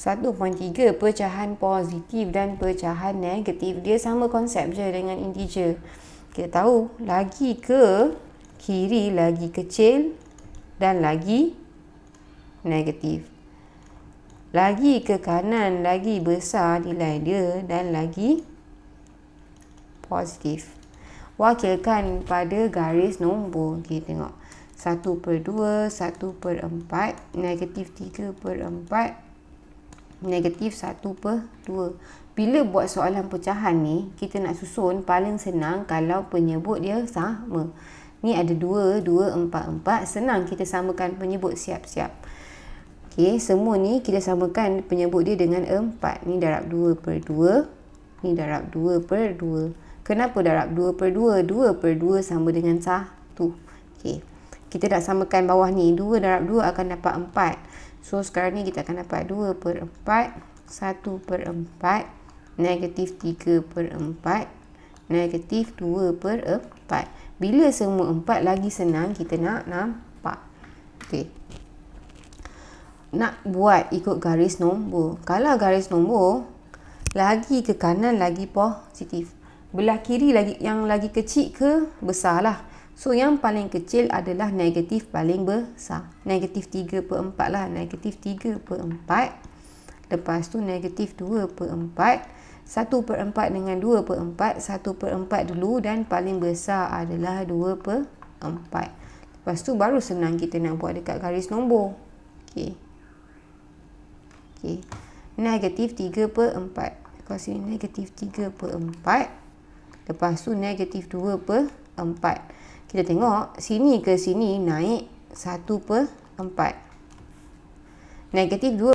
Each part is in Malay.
1.3 pecahan positif dan pecahan negatif. Dia sama konsep je dengan integer. Kita tahu lagi ke kiri lagi kecil dan lagi negatif. Lagi ke kanan lagi besar nilai dia dan lagi positif. Wakilkan pada garis nombor. Kita tengok 1/2, 1/4, negatif 3/4, negatif 1/2. Bila buat soalan pecahan ni, kita nak susun paling senang kalau penyebut dia sama. Ni ada 2, 2, 4, 4. Senang kita samakan penyebut, siap-siap. Okey, semua ni kita samakan penyebut dia dengan 4. Ni darab 2/2. Ni darab 2/2. Kenapa darab 2/2? 2/2 sama dengan 1. Okey. Kita dah samakan bawah ni. 2 darab 2 akan dapat 4. So, sekarang ni kita akan dapat 2/4, 1/4, negatif 3/4, negatif 2/4. Bila semua 4 lagi senang kita nak nampak. Okey. Nak buat ikut garis nombor. Kalau garis nombor, lagi ke kanan lagi positif. Belah kiri lagi yang lagi kecil ke besar lah. So, yang paling kecil adalah negatif paling besar. Negatif 3/4 lah. Negatif 3/4. Lepas tu negatif 2/4. 1/4 dengan 2/4. 1/4 dulu dan paling besar adalah 2/4. Lepas tu baru senang kita nak buat dekat garis nombor. Okey. Okey. Negatif 3/4. Kau sini negatif 3/4. Lepas tu negatif 2/4. Kita tengok sini ke sini naik 1/4. Negatif 2.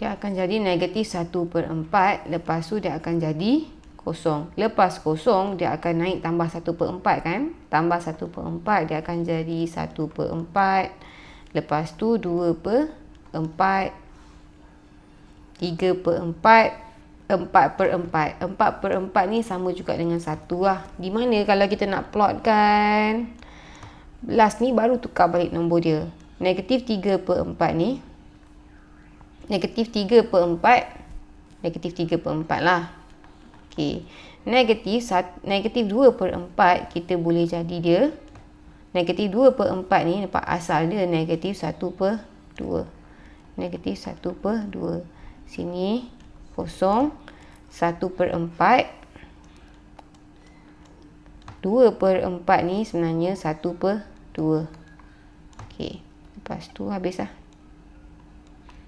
Dia akan jadi negatif 1/4. Lepas tu dia akan jadi kosong. Lepas kosong dia akan naik tambah 1/4 kan. Tambah 1/4 dia akan jadi 1/4. Lepas tu 2/4. 3/4. 4/4. 4/4 ni sama juga dengan 1 lah. Di mana kalau kita nak plotkan last ni baru tukar balik nombor dia. Negatif 3/4 ni. Negatif 3/4. Negatif 3/4 lah. Okey. Negatif 2/4 kita boleh jadi dia. Negatif 2/4 ni dapat asal dia negatif 1/2. Negatif 1/2. Sini kosong. 1/4. 2/4 ni sebenarnya 1/2. Okey. Lepas tu habis lah.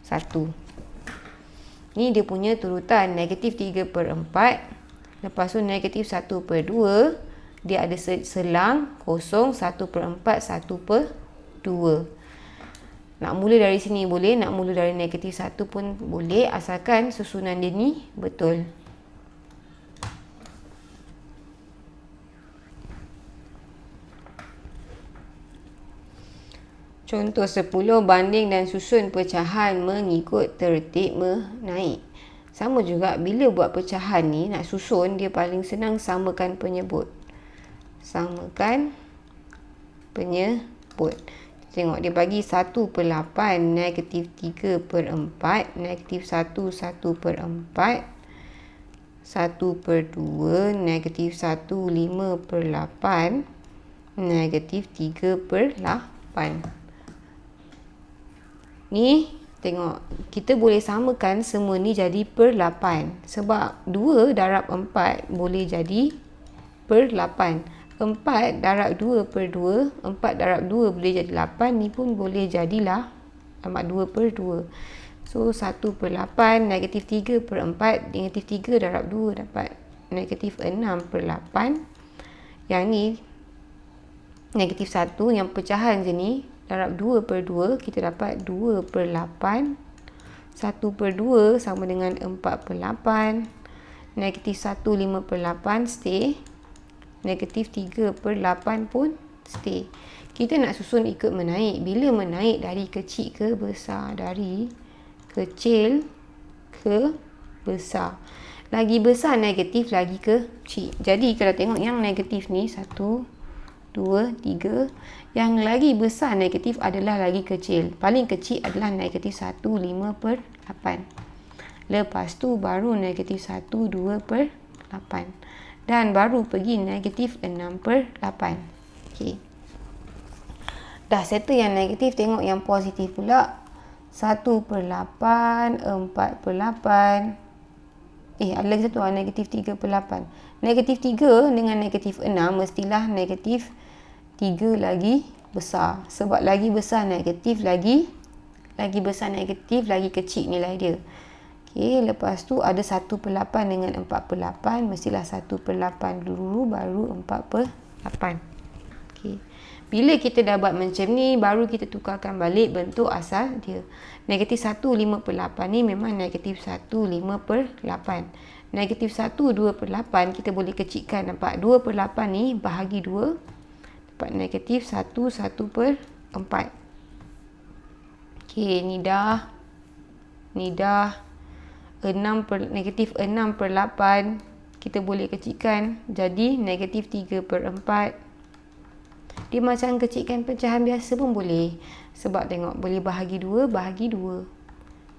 1. Ni dia punya turutan. Negatif 3/4. Lepas tu negatif 1/2. Dia ada selang kosong 1/4, 1/2. Nak mula dari sini boleh, nak mula dari negatif 1 pun boleh, asalkan susunan dia ni betul. Contoh 10, banding dan susun pecahan mengikut tertib menaik. Sama juga bila buat pecahan ni, nak susun dia paling senang samakan penyebut. Samakan penyebut. Tengok dia bagi 1/8, negatif 3/4, negatif 1, 1/4, 1/2, negatif 1, 5/8, negatif 3/8. Ni tengok, kita boleh samakan semua ni jadi per 8. Sebab 2 darab 4 boleh jadi per 8. 4 darab 2/2, 4 darab 2 boleh jadi 8. Ni pun boleh jadilah 2/2. So 1/8, negatif 3/4, negatif 3 darab 2 dapat negatif 6/8. Yang ni negatif 1, yang pecahan je ni darab 2/2, kita dapat 2/8. 1/2 sama dengan 4/8. Negatif 1, 5/8 stay. Negatif 3/8 pun stay. Kita nak susun ikut menaik. Bila menaik dari kecil ke besar? Dari kecil ke besar. Lagi besar negatif, lagi kecil. Jadi kalau tengok yang negatif ni 1, 2, 3. Yang lagi besar negatif adalah lagi kecil. Paling kecil adalah negatif 1, 5 per 8. Lepas tu baru negatif 1, 2 per 8. Dan baru pergi negatif 6 per 8. Okay. Dah settle yang negatif, tengok yang positif pula. 1 per 8, 4 per 8. Ada lagi satu, negatif 3 per 8. Negatif 3 dengan negatif 6 mestilah negatif 3 lagi besar. Sebab lagi besar negatif, lagi besar negatif, lagi kecil nilai dia. Okay, lepas tu ada 1 per 8 dengan 4 per 8. Mestilah 1 per 8 dulu, baru 4 per 8. Okay. Bila kita dah buat macam ni, baru kita tukarkan balik bentuk asal dia. Negatif 1, 5 per 8 ni memang negatif 1, 5 per 8. Negatif 1, 2 per 8 kita boleh kecilkan. Nampak? 2 per 8 ni bahagi 2. Dapat negatif 1, 1 per 4. Okay, ni dah. Negatif 6 per 8. Kita boleh kecilkan. Jadi negatif 3 per 4. Dia macam kecilkan pecahan biasa pun boleh. Sebab tengok, boleh bahagi 2, bahagi 2.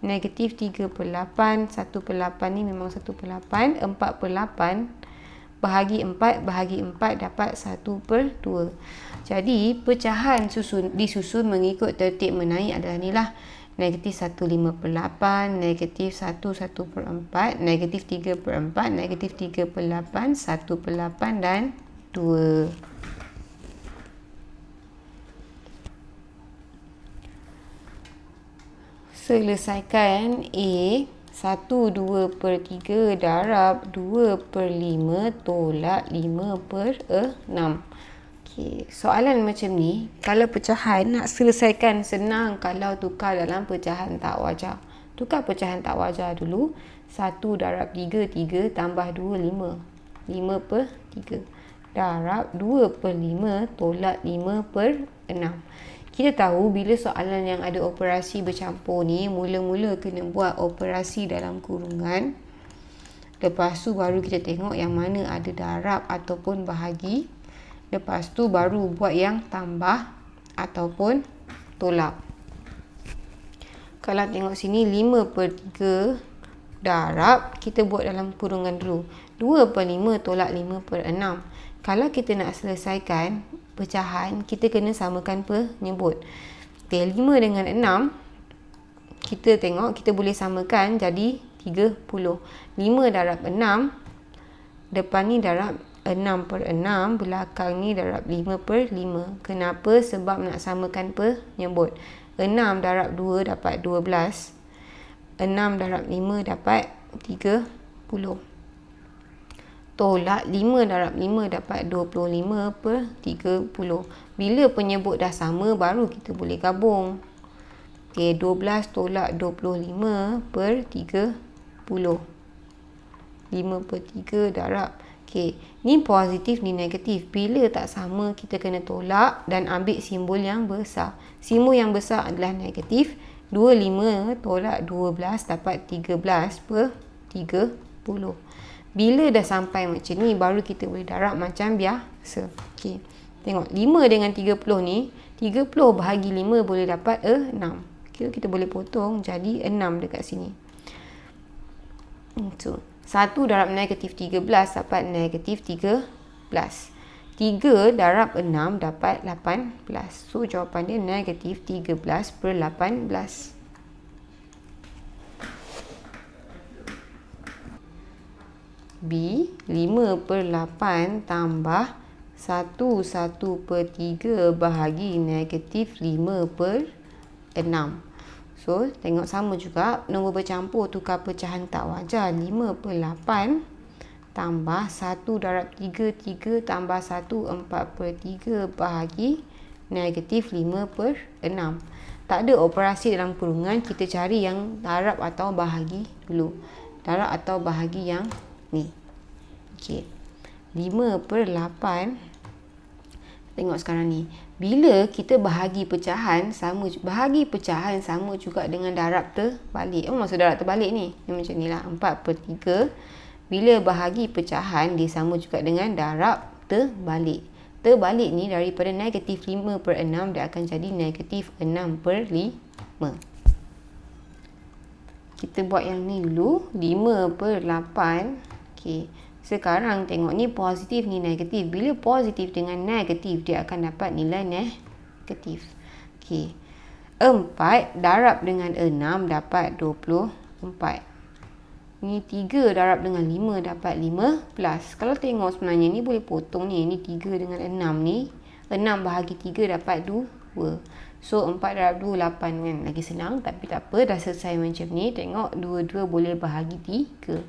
Negatif 3 per 8. 1 per 8 ni memang 1 per 8. 4 per 8. Bahagi 4, bahagi 4 dapat 1 per 2. Jadi, pecahan disusun mengikut tertib menaik adalah ni lah. Negatif 1, 5 per 8. Negatif 1, 1 per 4. Negatif 3 per 4. Negatif 3 per 8. 1 per 8 dan 2. Selesaikan A. 1, 2 per 3 darab 2 per 5 tolak 5 per 6. Okay. Soalan macam ni, kalau pecahan nak selesaikan senang kalau tukar dalam pecahan tak wajar. Tukar pecahan tak wajar dulu. 1 darab 3, 3 tambah 2, 5. 5 per 3. Darab 2 per 5 tolak 5 per 6. Kita tahu bila soalan yang ada operasi bercampur ni, mula-mula kena buat operasi dalam kurungan. Lepas tu baru kita tengok yang mana ada darab ataupun bahagi. Lepas tu baru buat yang tambah ataupun tolak. Kalau tengok sini 5 per 3 darab, kita buat dalam kurungan dulu. 2 per 5 tolak 5 per 6. Kalau kita nak selesaikan pecahan, kita kena samakan penyebut. Okay, 5 dengan 6, kita tengok kita boleh samakan jadi 30. 5 darab 6, depan ni darab 6 per 6, belakang ni darab 5 per 5. Kenapa? Sebab nak samakan penyebut. 6 darab 2 dapat 12. 6 darab 5 dapat 30. Tolak 5 darab 5 dapat 25 per 30. Bila penyebut dah sama, baru kita boleh gabung. Okay, 12 tolak 25 per 30. 5 per 3 darab. Okay, ni positif, ni negatif. Bila tak sama, kita kena tolak dan ambil simbol yang besar. Simbol yang besar adalah negatif. 25 tolak 12 dapat 13 per 30. Bila dah sampai macam ni, baru kita boleh darab macam biasa. Okay. Tengok, 5 dengan 30 ni, 30 bahagi 5 boleh dapat 6. Okay, kita boleh potong jadi 6 dekat sini. So, 1 darab negatif 13 dapat negatif 13. 3 darab 6 dapat 18. So, jawapan dia negatif 13 per 18. B, 5 per 8 tambah 1 per 3 bahagi negatif 5 per 6. So, tengok sama juga. Nombor bercampur tukar pecahan tak wajar. 5 per 8 tambah 1 darab 3, 3 tambah 1, 4 per 3 bahagi negatif 5 per 6. Tak ada operasi dalam kurungan. Kita cari yang darab atau bahagi dulu. Darab atau bahagi yang ni. Okey. 5 per 8. Tengok sekarang ni. Bila kita bahagi pecahan sama juga dengan darab terbalik. Maksud darab terbalik ni. Macam ni lah. 4 per 3. Bila bahagi pecahan, dia sama juga dengan darab terbalik. kita balik ni daripada negatif 5 per 6 dia akan jadi negatif 6 per 5. Kita buat yang ni dulu, 5 per 8. Okey. Sekarang tengok ni positif ni negatif. Bila positif dengan negatif dia akan dapat nilai negatif. Okey. 4 darab dengan 6 dapat 24. Ni 3 darab dengan 5 dapat 15. Kalau tengok sebenarnya ni boleh potong ni. Ni 3 dengan 6 ni. 6 bahagi 3 dapat 2. So 4 darab 2, 8 kan. Lagi senang. Tapi tak apa. Dah selesai macam ni. Tengok 2 boleh bahagi 3.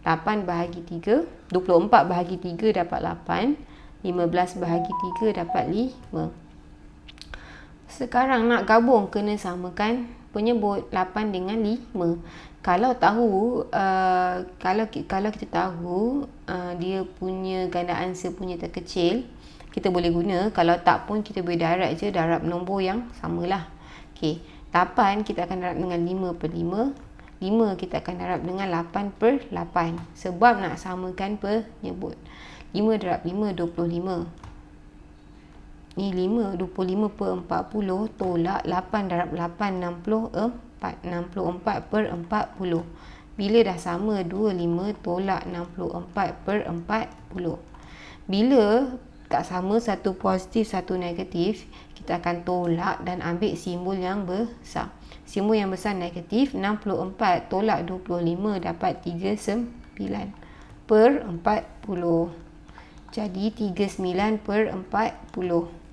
8 bahagi 3. 24 bahagi 3 dapat 8. 15 bahagi 3 dapat 5. Sekarang nak gabung kena samakan penyebut 8 dengan 5. Kalau tahu kalau kita tahu dia punya ganda ansur punya terkecil, kita boleh guna. Kalau tak pun kita boleh darab je, darab nombor yang samalah. Okey, 8 kita akan darab dengan 5 per 5. 5 kita akan darab dengan 8 per 8. Sebab nak samakan penyebut. 5 darab 5, 25. Ni 5, 25 per 40 tolak 8 darab 8, 64. 64 per 40. Bila dah sama 25 tolak 64 per 40. Bila tak sama, satu positif, satu negatif, kita akan tolak dan ambil simbol yang besar. Simbol yang besar negatif. 64 tolak 25 dapat 39 per 40. Jadi 39 per 40.